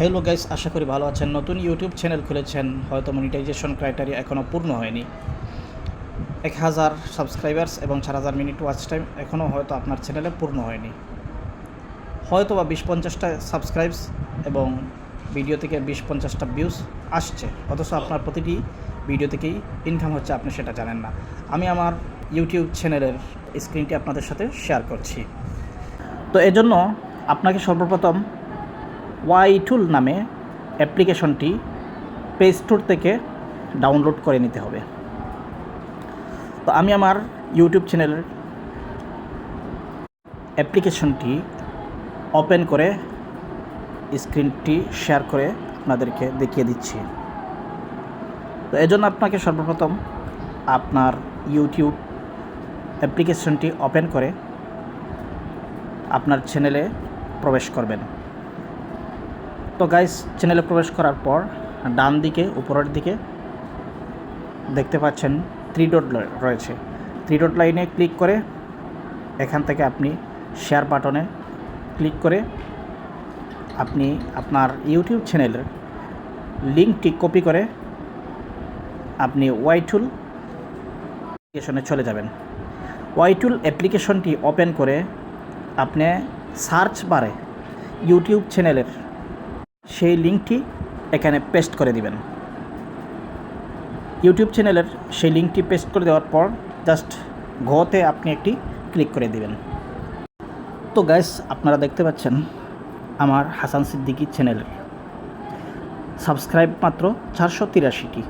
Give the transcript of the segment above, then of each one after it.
Hello guys, আশা করি ভালো আছেন। নতুন ইউটিউব চ্যানেল খুলেছেন, হয়তো মনিটাইজেশন ক্রাইটেরিয়া এখনও পূর্ণ হয়নি। 1000 সাবস্ক্রাইবার্স এবং 4000 মিনিট ওয়াচ টাইম এখনও হয়তো আপনার চ্যানেলে পূর্ণ হয়নি। হয়তো বা 20-50টা সাবস্ক্রাইবস এবং ভিডিও থেকে 20-50টা ভিউজ আসছে, অথচ আপনার প্রতিটি ভিডিও থেকেই ইনকাম হচ্ছে, আপনি সেটা জানেন না। আমি আমার ইউটিউব চ্যানেলের স্ক্রিনটি আপনাদের সাথে শেয়ার করছি। তো এজন্য আপনাকে সর্বপ্রথম ওয়াইটুল নামে অ্যাপ্লিকেশনটি প্লে স্টোর থেকে ডাউনলোড করে নিতে হবে। তো আমি আমার ইউটিউব চ্যানেলের অ্যাপ্লিকেশনটি ওপেন করে স্ক্রিনটি শেয়ার করে আপনাদেরকে দেখিয়ে দিচ্ছি। তো এজন্য আপনাকে সর্বপ্রথম আপনার ইউটিউব অ্যাপ্লিকেশনটি ওপেন করে আপনার চ্যানেলে প্রবেশ করবেন। তো গাইস, চ্যানেলে প্রবেশ করার পর ডান দিকে উপরের দিকে দেখতে পাচ্ছেন 3 ডট রয়েছে। 3 ডট লাইনে ক্লিক করে এখান থেকে আপনি শেয়ার বাটনে ক্লিক করে আপনি আপনার ইউটিউব চ্যানেলের লিঙ্কটি কপি করে আপনি ওয়াইটুল অ্যাপ্লিকেশনে চলে যাবেন। ওয়াইটুল অ্যাপ্লিকেশনটি ওপেন করে আপনি সার্চ বারে ইউটিউব চ্যানেলের সেই লিঙ্কটি এখানে পেস্ট করে দিবেন। ইউটিউব চ্যানেলের সেই লিঙ্কটি পেস্ট করে দেওয়ার পর জাস্ট ঘতে আপনি একটি ক্লিক করে দিবেন। তো গাইস, আপনারা দেখতে পাচ্ছেন আমার হাসান সিদ্দিকী চ্যানেলের সাবস্ক্রাইব মাত্র 483টি।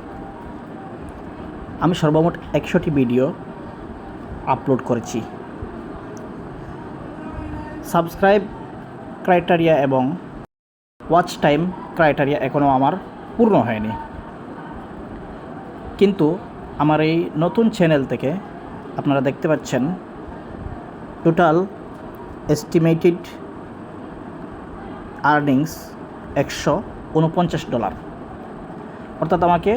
আমি সর্বমোট 100টি ভিডিও আপলোড করেছি। সাবস্ক্রাইব ক্রাইটেরিয়া এবং ওয়াচ টাইম ক্রাইটেরিয়া এখনও আমার পূর্ণ হয়নি, কিন্তু আমার এই নতুন চ্যানেল থেকে আপনারা দেখতে পাচ্ছেন টোটাল এস্টিমেটেড আর্নিংস $149, অর্থাৎ আমাকে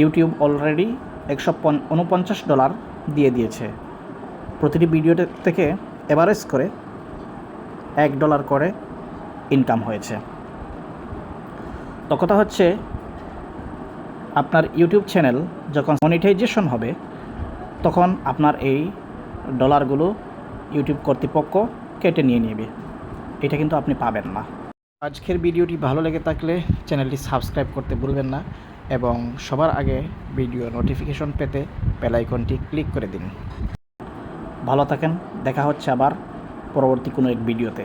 ইউটিউব অলরেডি $149 দিয়ে দিয়েছে। প্রতিটি ভিডিও থেকে এভারেজ করে $1 করে ইনকাম হয়েছে। তো কথা হচ্ছে, আপনার ইউটিউব চ্যানেল যখন মনিটাইজেশন হবে তখন আপনার এই ডলারগুলো ইউটিউব কর্তৃপক্ষ কেটে নিয়ে নেবে। এটা কিন্তু আপনি পাবেন না। আজকের ভিডিওটি ভালো লেগে থাকলে চ্যানেলটি সাবস্ক্রাইব করতে ভুলবেন না এবং সবার আগে ভিডিও নোটিফিকেশন পেতে বেল আইকনটি ক্লিক করে দিন। ভালো থাকেন, দেখা হচ্ছে আবার পরবর্তী কোনো এক ভিডিওতে।